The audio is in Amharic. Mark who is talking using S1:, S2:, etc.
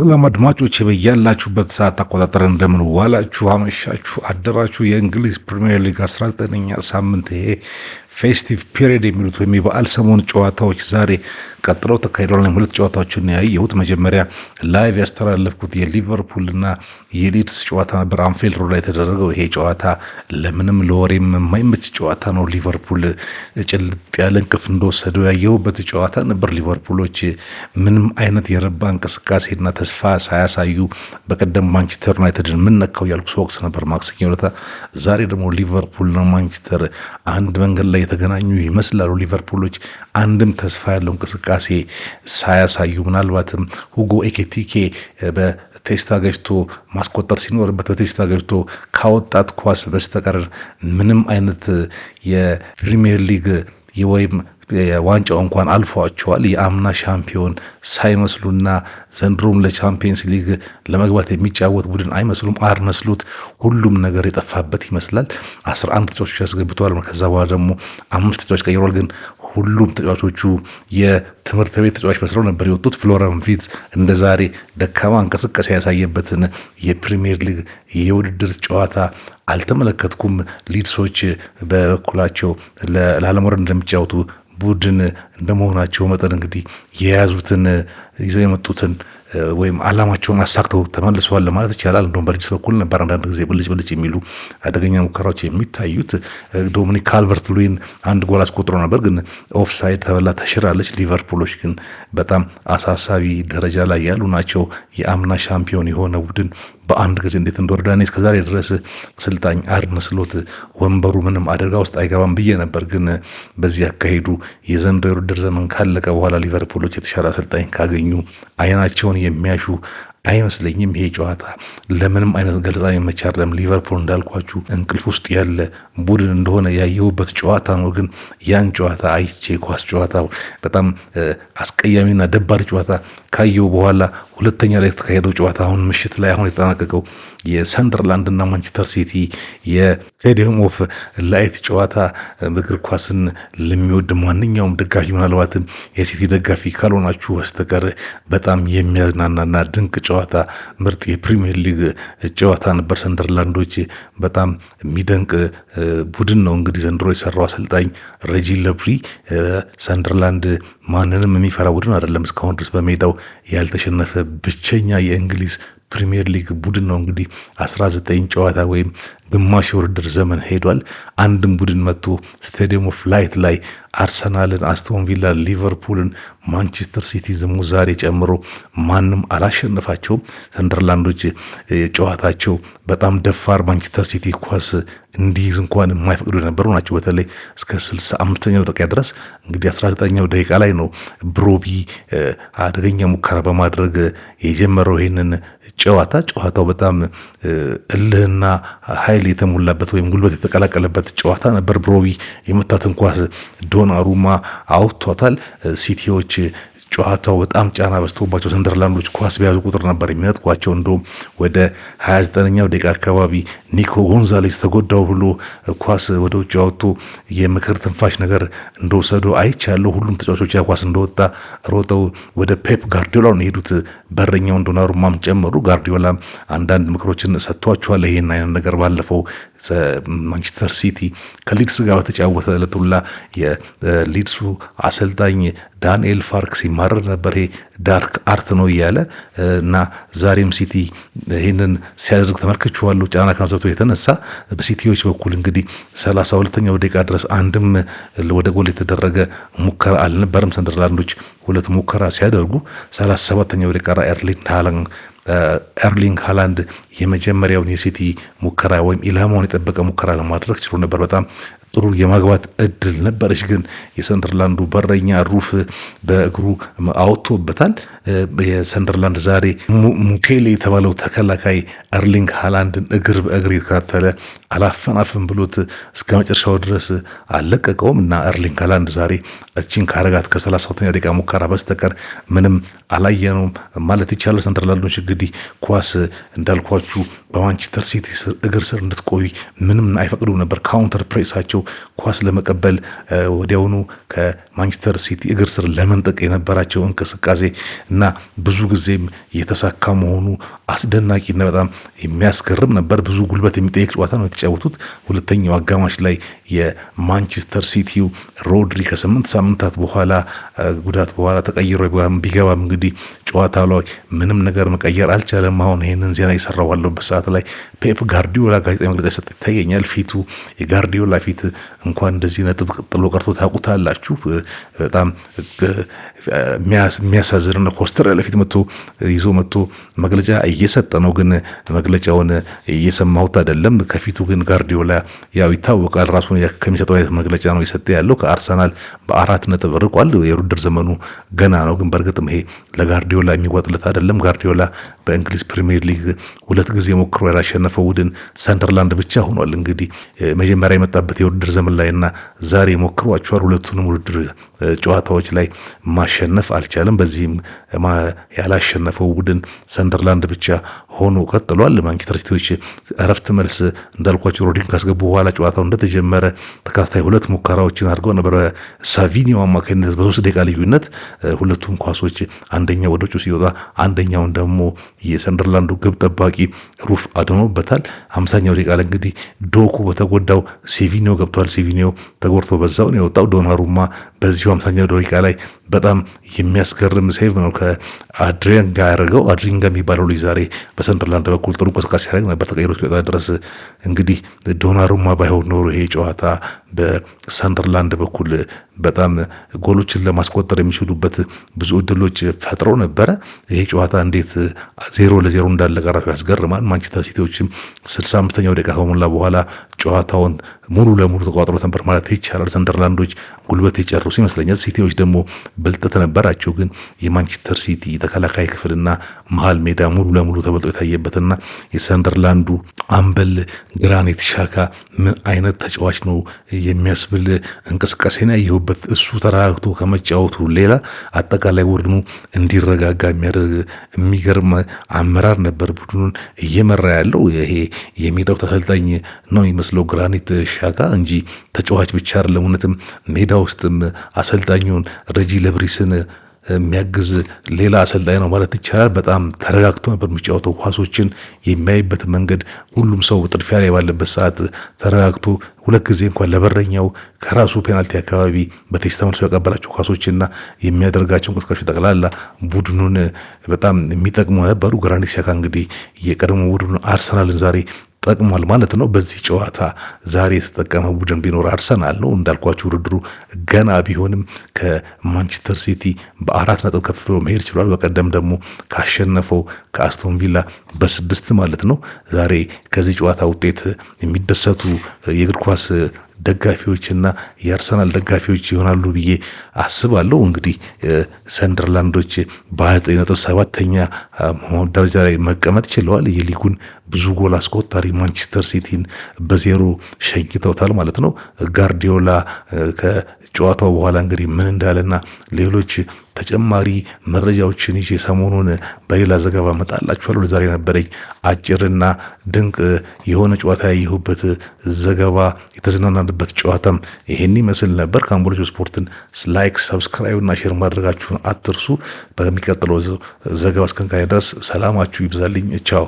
S1: ሰላም አድማጮች በያላችሁበት ሰዓት አቆጣጠር እንደምን ዋላችሁ፣ አመሻችሁ፣ አደራችሁ። የእንግሊዝ ፕሪሚየር ሊግ 19ኛ ሳምንት ይሄ ፌስቲቭ ፒሪየድ የሚሉት ወይም የበዓል ሰሞን ጨዋታዎች ዛሬ ቀጥለው ተካሂደዋል። ሁለት ጨዋታዎችን ያየሁት መጀመሪያ ላይቭ ያስተላለፍኩት የሊቨርፑልና የሊድስ ጨዋታ ነበር። አንፊልድ ሮድ ላይ የተደረገው ይሄ ጨዋታ ለምንም ለወሬም የማይመች ጨዋታ ነው። ሊቨርፑል ጭልጥ ያለ እንቅልፍ እንደወሰደው ያየሁበት ጨዋታ ነበር። ሊቨርፑሎች ምንም አይነት የረባ እንቅስቃሴና ተስፋ ሳያሳዩ በቀደም ማንቸስተር ዩናይትድን ምን ነካው ያልኩ ሰወቅስ ነበር ማክሰኞ ዕለት። ዛሬ ደግሞ ሊቨርፑልና ማንቸስተር አንድ መንገድ ላይ የተገናኙ ይመስላሉ። ሊቨርፑሎች አንድም ተስፋ ያለው እንቅስቃሴ ሳያሳዩ ምናልባትም ሁጎ ኤኪቲኬ በቴስታ ገጭቶ ማስቆጠር ሲኖርበት በቴስታ ገጭቶ ካወጣት ኳስ በስተቀር ምንም አይነት የፕሪሚየር ሊግ ወይም ዋንጫው እንኳን አልፏቸዋል። የአምና ሻምፒዮን ሳይመስሉና ዘንድሮም ለቻምፒየንስ ሊግ ለመግባት የሚጫወት ቡድን አይመስሉም። አርነ ስሎት ሁሉም ነገር የጠፋበት ይመስላል። 11 ተጫዋቾች ያስገብተዋል። ከዛ በኋላ ደግሞ 5 ተጫዋች ቀይሯል። ግን ሁሉም ተጫዋቾቹ የትምህርት ቤት ተጫዋች መስለው ነበር የወጡት። ፍሎረን ቪርትዝ እንደ ዛሬ ደካማ እንቅስቃሴ ያሳየበትን የፕሪሚየር ሊግ የውድድር ጨዋታ አልተመለከትኩም። ሊድሶች በበኩላቸው ላለመውረድ እንደሚጫወቱ ቡድን እንደመሆናቸው መጠን እንግዲህ የያዙትን ይዘው የመጡትን ወይም አላማቸውን አሳክተው ተመልሰዋል ለማለት ይቻላል። እንደውም በሊድስ በኩል ነበር አንዳንድ ጊዜ ብልጭ የሚሉ አደገኛ ሙከራዎች የሚታዩት። ዶሚኒክ ካልቨርት ሉዊን አንድ ጎል አስቆጥሮ ነበር፣ ግን ኦፍሳይድ ተበላ ተሽራለች። ሊቨርፑሎች ግን በጣም አሳሳቢ ደረጃ ላይ ያሉ ናቸው። የአምና ሻምፒዮን የሆነ ቡድን በአንድ ጊዜ እንዴት እንደወረደ እኔ እስከዛሬ ድረስ አሰልጣኝ አርነ ስሎት ወንበሩ ምንም አደጋ ውስጥ አይገባም ብዬ ነበር። ግን በዚህ አካሄዱ የዘንድሮው የውድድር ዘመን ካለቀ በኋላ ሊቨርፑሎች የተሻለ አሰልጣኝ ካገኙ አይናቸውን የሚያሹ አይመስለኝም። ይሄ ጨዋታ ለምንም አይነት ገለጻ የመቻረም ሊቨርፑል እንዳልኳችሁ እንቅልፍ ውስጥ ያለ ቡድን እንደሆነ ያየሁበት ጨዋታ ነው። ግን ያን ጨዋታ አይቼ ኳስ ጨዋታ በጣም አስቀያሚና ደባሪ ጨዋታ ካየው በኋላ ሁለተኛ ላይ የተካሄደው ጨዋታ አሁን ምሽት ላይ አሁን የተጠናቀቀው የሰንደርላንድ እና ማንቸስተር ሲቲ የስቴዲየም ኦፍ ላይት ጨዋታ እግር ኳስን ለሚወድ ማንኛውም ደጋፊ ምናልባትም የሲቲ ደጋፊ ካልሆናችሁ በስተቀር በጣም የሚያዝናናና ድንቅ ጨዋታ ምርጥ የፕሪሚየር ሊግ ጨዋታ ነበር። ሰንደርላንዶች በጣም የሚደንቅ ቡድን ነው። እንግዲህ ዘንድሮ የሰራው አሰልጣኝ ሬጂ ለብሪ ሰንደርላንድ ማንንም የሚፈራ ቡድን አይደለም። እስካሁን ድረስ በሜዳው ያልተሸነፈ ብቸኛ የእንግሊዝ ፕሪሚየር ሊግ ቡድን ነው። እንግዲህ 19 ጨዋታ ወይም ግማሽ የውድድር ዘመን ሄዷል። አንድም ቡድን መጥቶ ስቴዲየም ኦፍ ላይት ላይ አርሰናልን፣ አስቶን ቪላ፣ ሊቨርፑልን፣ ማንቸስተር ሲቲ ዝሙ ዛሬ ጨምሮ ማንም አላሸነፋቸውም። ሰንደርላንዶች ጨዋታቸው በጣም ደፋር፣ ማንቸስተር ሲቲ ኳስ እንዲይዝ እንኳን የማይፈቅዱ የነበሩ ናቸው። በተለይ እስከ 65ኛው ደቂቃ ድረስ እንግዲህ 19ኛው ደቂቃ ላይ ነው ብሮቢ አደገኛ ሙከራ በማድረግ የጀመረው ይህንን ጨዋታው በጣም እልህና ኃይል የተሞላበት ወይም ጉልበት የተቀላቀለበት ጨዋታ ነበር። ብሮቢ የመታትን ኳስ ዶናሩማ አውጥቷታል። ሲቲዎች ጨዋታው በጣም ጫና በዝቶባቸው ሰንደርላንዶች ኳስ በያዙ ቁጥር ነበር የሚነጥቋቸው። እንደውም ወደ 29ኛው ደቂቃ አካባቢ ኒኮ ጎንዛሌስ ተጎዳው ብሎ ኳስ ወደ ውጭ አወጥቶ የምክር ትንፋሽ ነገር እንደወሰዱ አይቻለሁ። ሁሉም ተጫዋቾች ያ ኳስ እንደወጣ ሮጠው ወደ ፔፕ ጋርዲዮላ ነው የሄዱት፣ በረኛውን ዶናሩማም ጨመሩ። ጋርዲዮላ አንዳንድ ምክሮችን ሰጥቷቸዋል። ይሄን አይነት ነገር ባለፈው ማንቸስተር ሲቲ ከሊድስ ጋር በተጫወተ ዕለት ሁላ የሊድሱ አሰልጣኝ ዳንኤል ፋርክ ሲማረር ነበር። ይሄ ዳርክ አርት ነው እያለ እና ዛሬም ሲቲ ይህንን ሲያደርግ ተመልክቼዋለሁ። ጫና ከመሰረቱ የተነሳ በሲቲዎች በኩል እንግዲህ 32ኛው ደቂቃ ድረስ አንድም ወደ ጎል የተደረገ ሙከራ አልነበረም። ሰንደርላንዶች 2 ሙከራ ሲያደርጉ 37ኛው ደቂቃ ኤርሊንግ ሃላንድ የመጀመሪያውን የሲቲ ሙከራ ወይም ኢላማውን የጠበቀ ሙከራ ለማድረግ ችሎ ነበር። በጣም ጥሩ የማግባት እድል ነበረች፣ ግን የሰንደርላንዱ በረኛ ሩፍ በእግሩ አውጥቶበታል። የሰንደርላንድ ዛሬ ሙኬሌ የተባለው ተከላካይ ኤርሊንግ ሃላንድን እግር በእግር የተከታተለ አላፈናፍን ብሎት እስከ መጨረሻው ድረስ አልለቀቀውም እና ኤርሊንግ ሃላንድ ዛሬ እቺን ካረጋት ከ32ኛው ደቂቃ ሙከራ በስተቀር ምንም አላየነውም ማለት ይቻላል። ሰንደርላንዶች እንግዲህ ኳስ እንዳልኳችሁ በማንቸስተር ሲቲ እግር ስር እንድትቆይ ምንም አይፈቅዱም ነበር። ካውንተር ፕሬሳቸው ነበራቸው። ኳስ ለመቀበል ወዲያውኑ ከማንቸስተር ሲቲ እግር ስር ለመንጠቅ የነበራቸው እንቅስቃሴ እና ብዙ ጊዜም የተሳካ መሆኑ አስደናቂና በጣም የሚያስገርም ነበር። ብዙ ጉልበት የሚጠይቅ ጨዋታ ነው የተጫወቱት። ሁለተኛው አጋማሽ ላይ የማንቸስተር ሲቲው ሮድሪ ከ8 ሳምንታት በኋላ ጉዳት በኋላ ተቀይሮ ቢገባም እንግዲህ ጨዋታው ላይ ምንም ነገር መቀየር አልቻለም። አሁን ይሄንን ዜና እየሰራሁ ባለሁበት ሰዓት ላይ ፔፕ ጋርዲዮላ ጋዜጣዊ መግለጫ ሰጠ ይታየኛል። ፊቱ የጋርዲዮላ ፊት እንኳን እንደዚህ ነጥብ ጥሎ ቀርቶ ታውቁታላችሁ። በጣም የሚያሳዝንና ኮስተር ያለ ፊት ይዞ መጥቶ መግለጫ እየሰጠ ነው። ግን መግለጫውን እየሰማሁት አይደለም። ከፊቱ ግን ጋርዲዮላ ያው ይታወቃል ራሱን ከሚሰጠው አይነት መግለጫ ነው የሰጠ ያለው። ከአርሰናል በ4 ነጥብ ርቋል። የውድድር ዘመኑ ገና ነው። ግን በእርግጥም ይሄ ለጋርዲዮላ የሚዋጥለት አይደለም። ጋርዲዮላ በእንግሊዝ ፕሪሚየር ሊግ 2 ጊዜ ሞክሮ ያላሸነፈው ቡድን ሰንደርላንድ ብቻ ሆኗል። እንግዲህ መጀመሪያ የመጣበት የውድድር ዘመን ላይና ዛሬ ሞክሯቸዋል። ሁለቱንም ውድድር ጨዋታዎች ላይ ማሸነፍ አልቻለም። በዚህም ያላሸነፈው ቡድን ሰንደርላንድ ብቻ ሆኖ ቀጥሏል። ማንቸስተር ሲቲዎች እረፍት መልስ እንዳልኳቸው ሮድሪን ካስገቡ በኋላ ጨዋታው እንደተጀመረ ተከታታይ 2 ሙከራዎችን አድርገው ነበር። ሳቪኒዮ አማካኝነት በ3 ደቂቃ ልዩነት ሁለቱም ኳሶች አንደኛው ወደ ውጭ ሲወጣ አንደኛውን ደግሞ የሰንደርላንዱ ግብ ጠባቂ ሩፍ አድኖበታል። 50ኛው ደቂቃ ላይ እንግዲህ ዶኩ በተጎዳው ሴቪኒዮ ገብቷል። ሴቪኒዮ ተጎድቶ በዛው ነው የወጣው። ዶናሩማ በዚሁ 50ኛው ደቂቃ ላይ በጣም የሚያስገርም ሴቭ ነው ከአድሪያን ጋር ያደረገው። አድሪንጋ የሚባለው ልጅ ዛሬ በሰንደርላንድ በኩል ጥሩ እንቅስቃሴ ያደርግ ነበር ተቀይሮ ሲወጣ ድረስ። እንግዲህ ዶናሩማ ባይሆን ኖሮ ይሄ ጨዋታ በሰንደርላንድ በኩል በጣም ጎሎችን ለማስቆጠር የሚችሉበት ብዙ እድሎች ፈጥረው ነበረ። ይሄ ጨዋታ እንዴት 0-0 እንዳለቀ ራሱ ያስገርማል። ማንቸስተር ሲቲዎችም 65ኛው ደቂቃ ከሞላ በኋላ ጨዋታውን ሙሉ ለሙሉ ተቋጥሮ ነበር ማለት ይቻላል። ሰንደርላንዶች ጉልበት የጨረሱ ይመስለኛል። ሲቲዎች ደግሞ ብልጠት ነበራቸው። ግን የማንቸስተር ሲቲ ተከላካይ ክፍልና መሀል ሜዳ ሙሉ ለሙሉ ተበልጦ የታየበትና የሰንደርላንዱ አምበል ግራኒት ሻካ ምን አይነት ተጫዋች ነው የሚያስብል እንቅስቃሴና ያየሁበት። እሱ ተረጋግቶ ከመጫወቱ ሌላ አጠቃላይ ቡድኑ እንዲረጋጋ የሚያደርግ የሚገርም አመራር ነበር ቡድኑን እየመራ ያለው። ይሄ የሜዳው ተሰልጣኝ ነው የሚመስለው ግራኒት ሻካ እንጂ ተጫዋች ብቻ አይደለም። እውነትም ሜዳ ውስጥም አሰልጣኙን ረጂ ለብሪስን የሚያግዝ ሌላ አሰልጣኝ ነው ማለት ይቻላል። በጣም ተረጋግቶ ነበር የሚጫወተው። ኳሶችን የሚያይበት መንገድ ሁሉም ሰው ጥድፊያ ላይ ባለበት ሰዓት ተረጋግቶ 2 ጊዜ እንኳን ለበረኛው ከራሱ ፔናልቲ አካባቢ በቴስታ መልሶ ያቀበላቸው ኳሶችና የሚያደርጋቸው እንቅስቃሴዎች ጠቅላላ ቡድኑን በጣም የሚጠቅሙ ነበሩ። ግራኒት ሻካ እንግዲህ የቀድሞ ቡድኑ አርሰናልን ዛሬ ጠቅሟል ማለት ነው። በዚህ ጨዋታ ዛሬ የተጠቀመ ቡድን ቢኖር አርሰናል ነው። እንዳልኳችሁ ውድድሩ ገና ቢሆንም ከማንቸስተር ሲቲ በ4 ነጥብ ከፍ ብሎ መሄድ ችሏል። በቀደም ደግሞ ካሸነፈው ከአስቶን ቪላ በ6 ማለት ነው። ዛሬ ከዚህ ጨዋታ ውጤት የሚደሰቱ የእግር ኳስ ደጋፊዎችና የአርሰናል ደጋፊዎች ይሆናሉ ብዬ አስባለሁ። እንግዲህ ሰንደርላንዶች በ29.7ኛ ደረጃ ላይ መቀመጥ ችለዋል። የሊጉን ብዙ ጎል አስቆጣሪ ማንቸስተር ሲቲን በ0 ሸኝተውታል ማለት ነው። ጋርዲዮላ ከጨዋታው በኋላ እንግዲህ ምን እንዳለና ሌሎች ተጨማሪ መረጃዎችን ይዤ ሰሞኑን በሌላ ዘገባ መጣላችኋለሁ። ለዛሬ ነበረኝ አጭርና ድንቅ የሆነ ጨዋታ ያየሁበት ዘገባ የተዝናናንበት ጨዋታም ይሄን ይመስል ነበር። ካምቦሎጆ ስፖርትን ላይክ፣ ሰብስክራይብ እና ሼር ማድረጋችሁን አትርሱ። በሚቀጥለው ዘገባ እስከንካይ ድረስ ሰላማችሁ ይብዛልኝ። ቻው።